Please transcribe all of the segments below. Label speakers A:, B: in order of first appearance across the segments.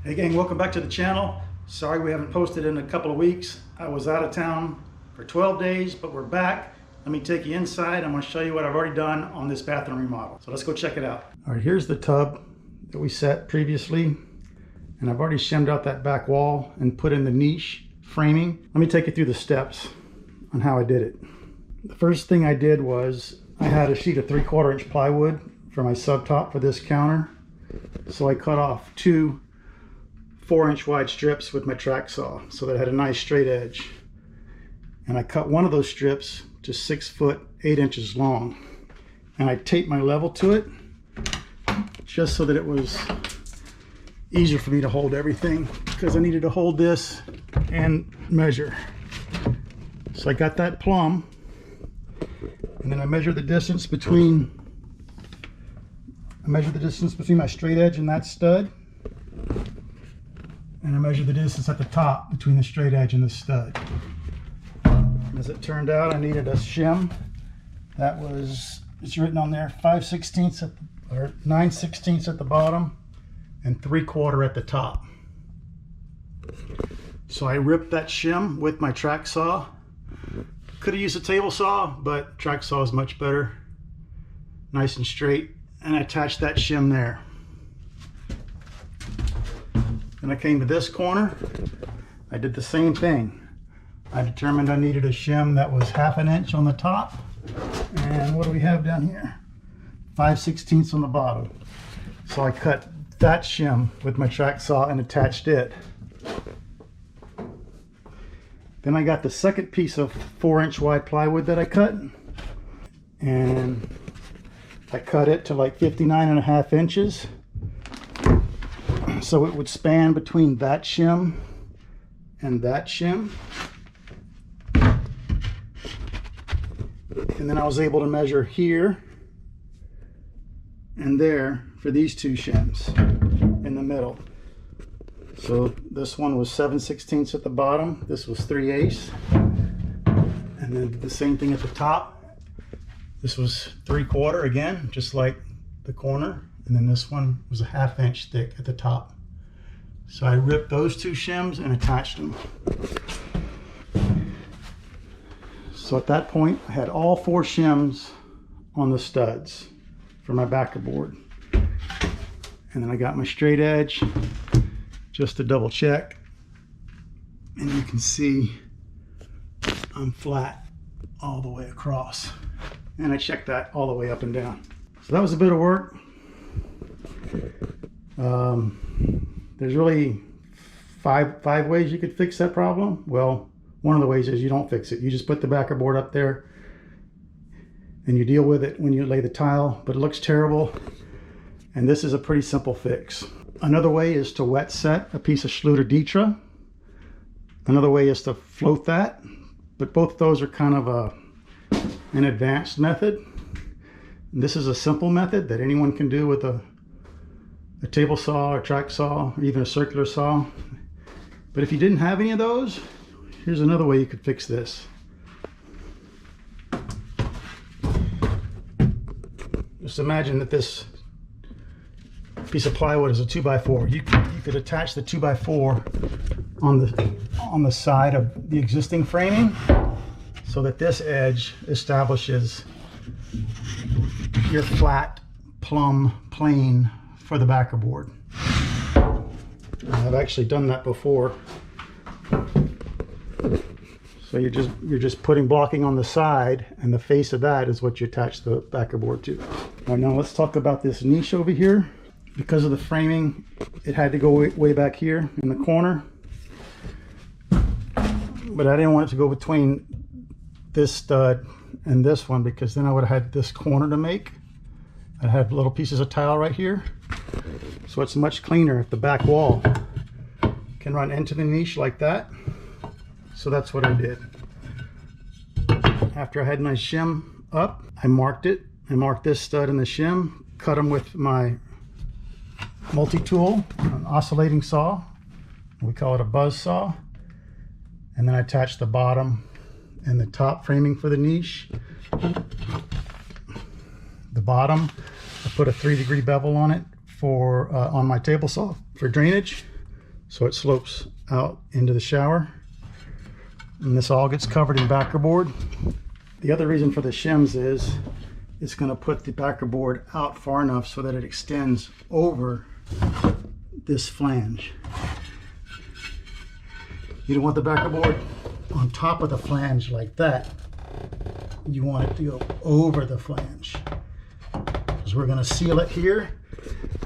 A: Hey gang, welcome back to the channel. Sorry we haven't posted in a couple of weeks. I was out of town for 12 days, but we're back. Let me take you inside. I'm going to show you what I've already done on this bathroom remodel. So let's go check it out. All right, here's the tub that we set previously. And I've already shimmed out that back wall and put in the niche framing. Let me take you through the steps on how I did it. The first thing I did was I had a sheet of 3/4 inch plywood for my subtop for this counter. So I cut off two 4-inch wide strips with my track saw so that I had a nice straight edge. And I cut one of those strips to 6 foot 8 inches long. And I taped my level to it just so that it was easier for me to hold everything, because I needed to hold this and measure. So I got that plumb, and then I measured the distance between my straight edge and that stud. And I measured the distance at the top between the straight edge and the stud. As it turned out, I needed a shim that was, it's written on there, 5/16 or 9/16 at the bottom and 3/4 at the top. So I ripped that shim with my track saw. Could have used a table saw, but track saw is much better. Nice and straight. And I attached that shim there. Then I came to this corner. I did the same thing. I determined I needed a shim that was 1/2 inch on the top. And what do we have down here? 5/16 on the bottom. So I cut that shim with my track saw and attached it. Then I got the second piece of 4-inch wide plywood that I cut. And I cut it to like 59.5 inches. So it would span between that shim and that shim. And then I was able to measure here and there for these two shims in the middle. So this one was 7/16 at the bottom, this was 3/8. And then did the same thing at the top. This was 3/4 again, just like the corner. And then this one was a 1/2 inch thick at the top. So I ripped those two shims and attached them. So at that point, I had all 4 shims on the studs for my backer board. And then I got my straight edge just to double check. And you can see I'm flat all the way across. And I checked that all the way up and down. So that was a bit of work. There's really five ways you could fix that problem. Well, one of the ways is you don't fix it. You just put the backer board up there and you deal with it when you lay the tile, but it looks terrible. And this is a pretty simple fix. Another way is to wet set a piece of Schluter Ditra. Another way is to float that, but both those are kind of an advanced method. And this is a simple method that anyone can do with a table saw or track saw or even a circular saw. But if you didn't have any of those, here's another way you could fix this. Just imagine that this piece of plywood is a 2x4. You could attach the 2x4 on the side of the existing framing so that this edge establishes your flat plumb plane for the backer board. I've actually done that before. So you're just putting blocking on the side, and the face of that is what you attach the backer board to. All right, now let's talk about this niche over here. Because of the framing, it had to go way back here in the corner. But I didn't want it to go between this stud and this one, because then I would have had this corner to make. I'd have little pieces of tile right here. So it's much cleaner if the back wall can run into the niche like that. So that's what I did. After I had my shim up, I marked it. I marked this stud and the shim, cut them with my multi-tool, an oscillating saw. We call it a buzz saw. And then I attached the bottom and the top framing for the niche. The bottom, I put a 3-degree bevel on it for on my table saw for drainage. so it slopes out into the shower. And this all gets covered in backer board. The other reason for the shims is it's going to put the backer board out far enough so that it extends over this flange. You don't want the backer board on top of the flange like that. You want it to go over the flange, because we're going to seal it here,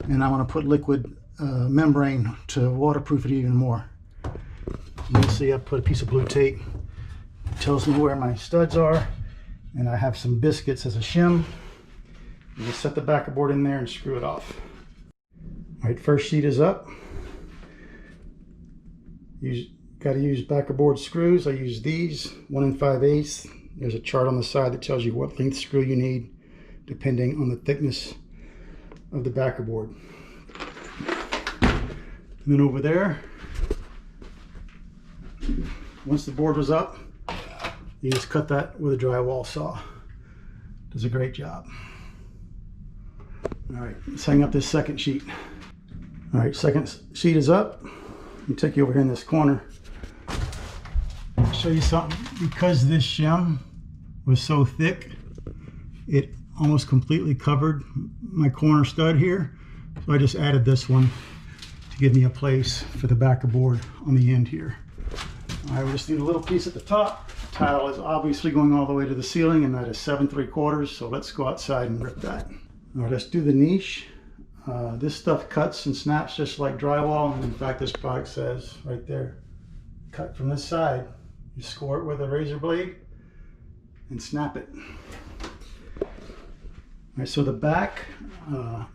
A: and I want to put liquid membrane to waterproof it even more. You can see I put a piece of blue tape. It tells me where my studs are, and I have some biscuits as a shim. You just set the backer board in there and screw it off. All right, first sheet is up. Got to use backer board screws. I use these 1 5/8. There's a chart on the side that tells you what length screw you need depending on the thickness of the backer board. And then over there, once the board was up, you just cut that with a drywall saw. Does a great job. All right, let's hang up this second sheet. All right, second sheet is up. Let me take you over here in this corner. I'll show you something. Because this shim was so thick, it almost completely covered my corner stud here. So I just added this one to give me a place for the backer board on the end here. All right, we just need a little piece at the top. The tile is obviously going all the way to the ceiling, and that is 7 3/4. So let's go outside and rip that. All right, let's do the niche. This stuff cuts and snaps just like drywall. And in fact, this product says right there, cut from this side. You score it with a razor blade and snap it. All right, so the back,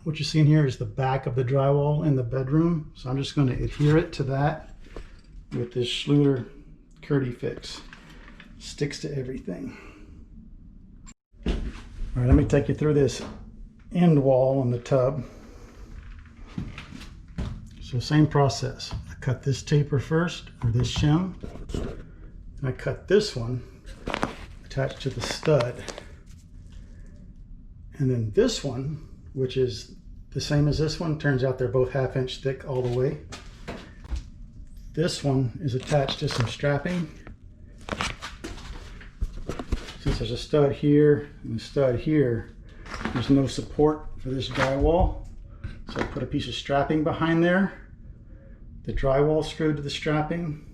A: what you're seeing here is the back of the drywall in the bedroom. So I'm just going to adhere it to that with this Schluter Curdy Fix. Sticks to everything. All right, let me take you through this end wall on the tub. So same process. I cut this taper first, or this shim, and I cut this one attached to the stud. And then this one, which is the same as this one, turns out they're both 1/2 inch thick all the way. This one is attached to some strapping. Since there's a stud here and a stud here, there's no support for this drywall. So I put a piece of strapping behind there. The drywall screwed to the strapping.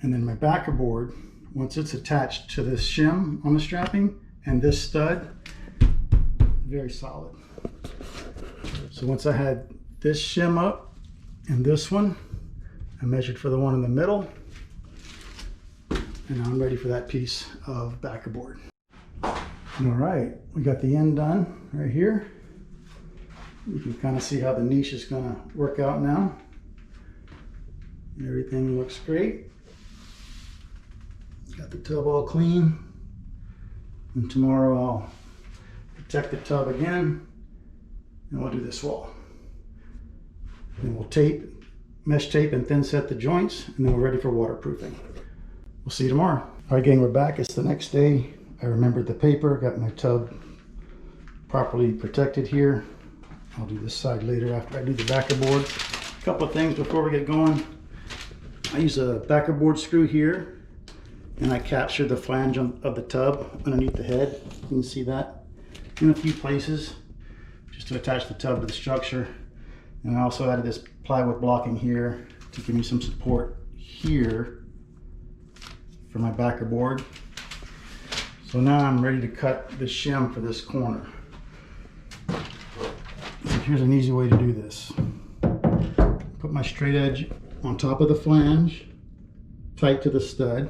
A: And then my backer board, once it's attached to this shim on the strapping and this stud, very solid. So once I had this shim up and this one, I measured for the one in the middle, and now I'm ready for that piece of backer board. All right, we got the end done right here. You can kind of see how the niche is going to work out now. Everything looks great. Got the tub all clean. And tomorrow I'll protect the tub again, and we'll do this wall. Then we'll tape, mesh tape and thin set the joints, and then we're ready for waterproofing. We'll see you tomorrow. All right, gang, we're back. It's the next day. I remembered the paper, got my tub properly protected here. I'll do this side later after I do the backer board. A couple of things before we get going. I use a backer board screw here, and I capture the flange of the tub underneath the head. You can see that in a few places, just to attach the tub to the structure. And I also added this plywood blocking here to give me some support here for my backer board. So now I'm ready to cut the shim for this corner. So here's an easy way to do this. Put my straight edge on top of the flange, tight to the stud.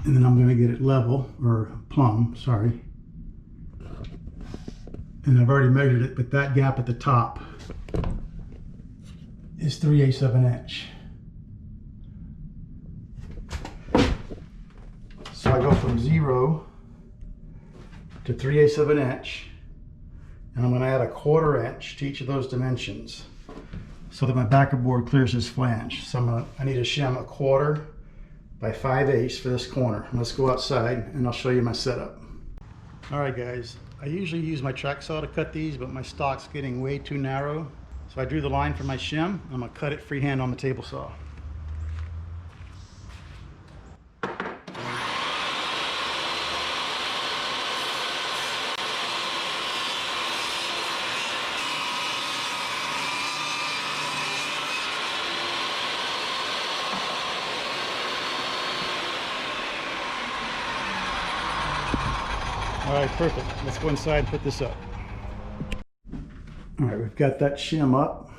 A: And then I'm going to get it level, or plumb, sorry. And I've already measured it, but that gap at the top is 3/8 of an inch. So I go from 0 to 3/8 of an inch, and I'm going to add a 1/4 inch to each of those dimensions so that my backer board clears this flange. So I need a shim 1/4 by 5/8 for this corner. Let's go outside and I'll show you my setup. All right, guys, I usually use my track saw to cut these, but my stock's getting way too narrow. So I drew the line for my shim. I'm gonna cut it freehand on the table saw. All right, perfect. Let's go inside and put this up. All right, we've got that shim up.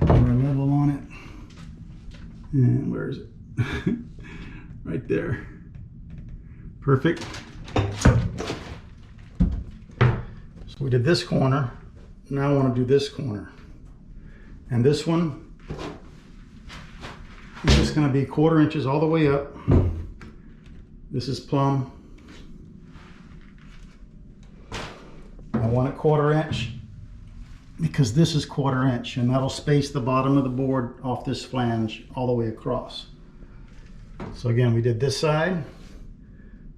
A: We're level on it. And where is it? Right there. Perfect. So we did this corner. Now I want to do this corner. And this one, it's just going to be 1/4 inches all the way up. This is plumb. I want it 1/4 inch because this is 1/4 inch, and that'll space the bottom of the board off this flange all the way across. So again, we did this side.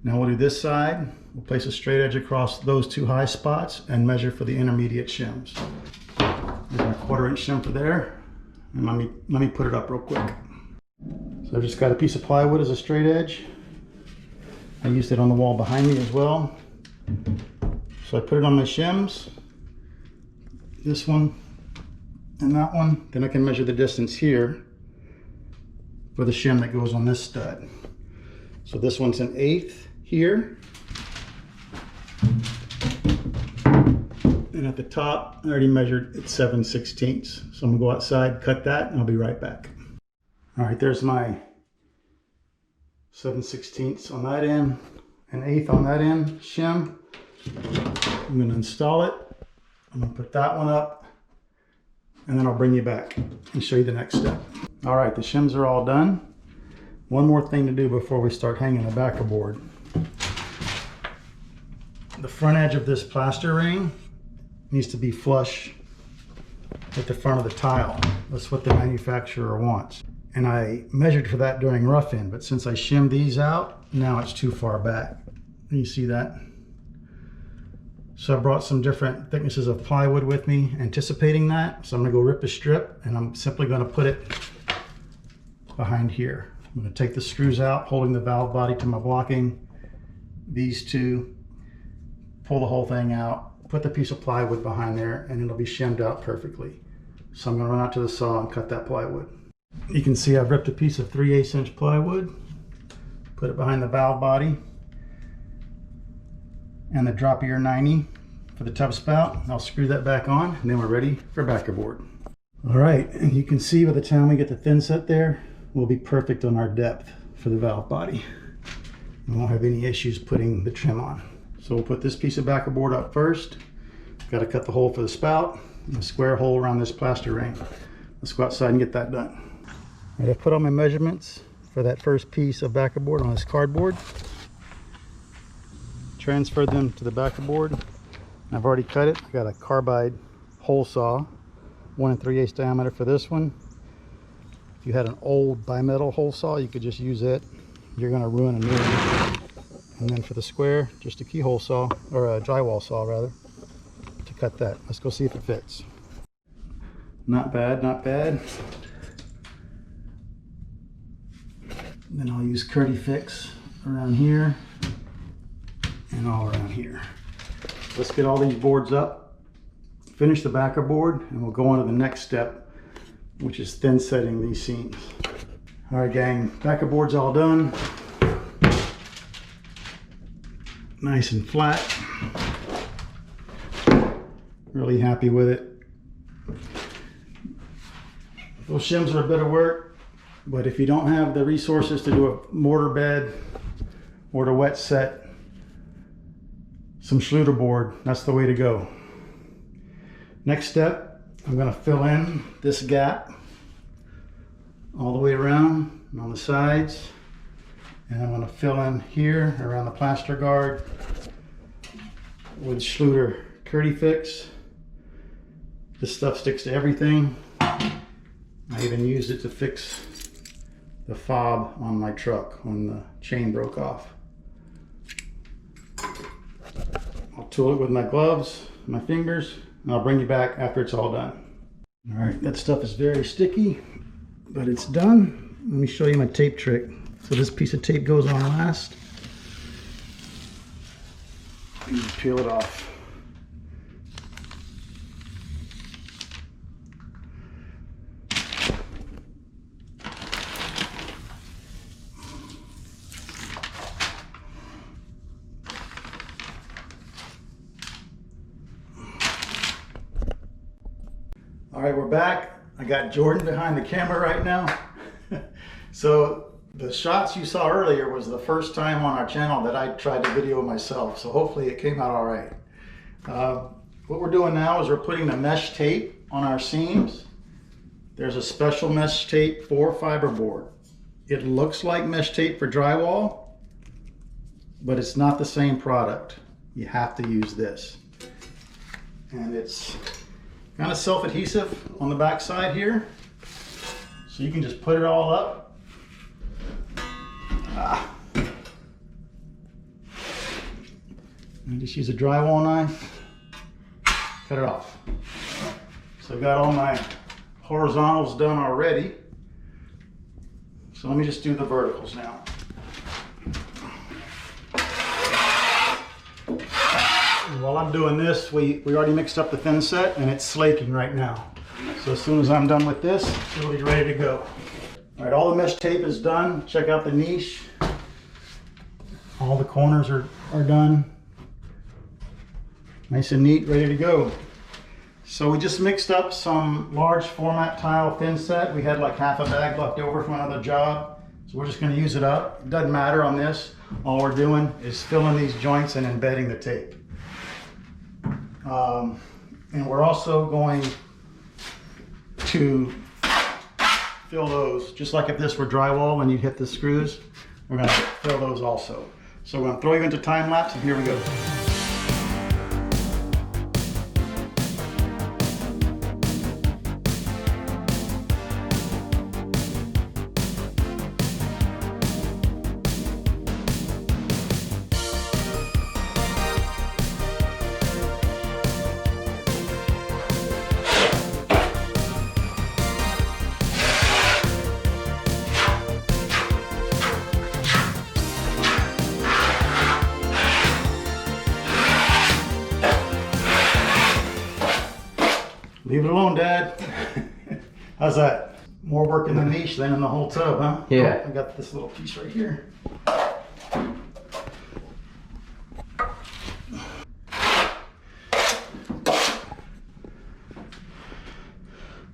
A: Now we'll do this side. We'll place a straight edge across those 2 high spots and measure for the intermediate shims. There's my 1/4 inch shim for there. And let me put it up real quick. So I've just got a piece of plywood as a straight edge. I used it on the wall behind me as well. So I put it on my shims, this one and that one. Then I can measure the distance here for the shim that goes on this stud. So this one's 1/8 here. And at the top, I already measured it's 7/16. So I'm gonna go outside, cut that, and I'll be right back. All right, there's my 7/16 on that end, 1/8 on that end shim. I'm going to install it. I'm going to put that one up, and then I'll bring you back and show you the next step. All right, the shims are all done. One more thing to do before we start hanging the backer board. The front edge of this plaster ring needs to be flush with the front of the tile. That's what the manufacturer wants. And I measured for that during rough-in, but since I shimmed these out, now it's too far back. You see that? So I brought some different thicknesses of plywood with me, anticipating that. So I'm gonna go rip a strip, and I'm simply gonna put it behind here. I'm gonna take the screws out, holding the valve body to my blocking, these two, pull the whole thing out, put the piece of plywood behind there, and it'll be shimmed out perfectly. So I'm gonna run out to the saw and cut that plywood. You can see I've ripped a piece of 3/8 inch plywood, put it behind the valve body, and the drop ear 90 for the tub spout. I'll screw that back on, and then we're ready for backer board. All right, and you can see by the time we get the thin set there, we'll be perfect on our depth for the valve body. We won't have any issues putting the trim on. So we'll put this piece of backer board up first. Got to cut the hole for the spout and a square hole around this plaster ring. Let's go outside and get that done. All right, I put all my measurements for that first piece of backer board on this cardboard. Transferred them to the backer board. I've already cut it. I got a carbide hole saw, 1 3/8 diameter for this one. If you had an old bimetal hole saw, you could just use it. You're going to ruin a new one. And then for the square, just a keyhole saw, or a drywall saw rather, to cut that. Let's go see if it fits. Not bad, not bad. Then I'll use Curdy Fix around here and all around here. Let's get all these boards up, finish the backer board, and we'll go on to the next step, which is thin setting these seams. All right, gang, backer board's all done. Nice and flat. Really happy with it. Those shims are a bit of work. But if you don't have the resources to do a mortar bed or to wet set some Schluter board, that's the way to go. Next step, I'm going to fill in this gap all the way around and on the sides. And I'm going to fill in here around the plaster guard with Schluter Curdy Fix. This stuff sticks to everything. I even used it to fix the fob on my truck when the chain broke off. I'll tool it with my gloves, my fingers, and I'll bring you back after it's all done. All right, that stuff is very sticky, but it's done. Let me show you my tape trick. So this piece of tape goes on last. And you peel it off. All right, we're back. I got Jordan behind the camera right now. So the shots you saw earlier was the first time on our channel that I tried to video myself. So hopefully it came out all right. What we're doing now is we're putting the mesh tape on our seams. There's a special mesh tape for fiberboard. It looks like mesh tape for drywall, but it's not the same product. You have to use this. And it's kind of self-adhesive on the back side here. So you can just put it all up. And just use a drywall knife, cut it off. So I've got all my horizontals done already. So let me just do the verticals now. And while I'm doing this, we already mixed up the thin set and it's slaking right now. So as soon as I'm done with this, it'll be ready to go. All right, all the mesh tape is done. Check out the niche. All the corners are done. Nice and neat, ready to go. So we just mixed up some large format tile thin set. We had like half a bag left over from another job. So we're just gonna use it up. It doesn't matter on this. All we're doing is filling these joints and embedding the tape. And we're also going to fill those, just like if this were drywall and you'd hit the screws, we're gonna fill those also. So we're gonna throw you into time lapse and here we go. Leave it alone, Dad. How's that? More work in the niche than in the whole tub, huh?
B: Yeah.
A: Oh, I got this little piece right here.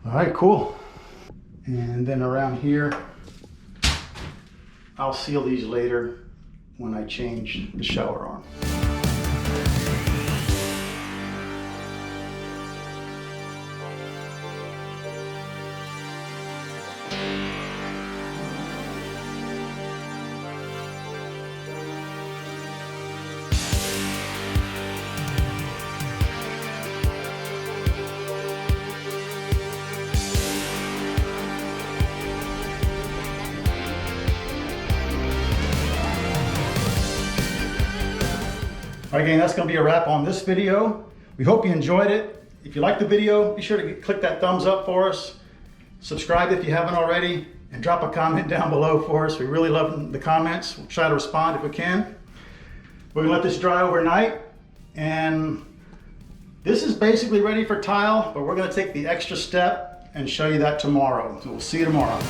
A: All right, cool. And then around here, I'll seal these later when I change the shower arm. All right, gang, that's gonna be a wrap on this video. We hope you enjoyed it. If you liked the video, be sure to click that thumbs up for us. Subscribe if you haven't already, and drop a comment down below for us. We really love the comments. We'll try to respond if we can. We're gonna let this dry overnight, and this is basically ready for tile, but we're gonna take the extra step and show you that tomorrow. So we'll see you tomorrow.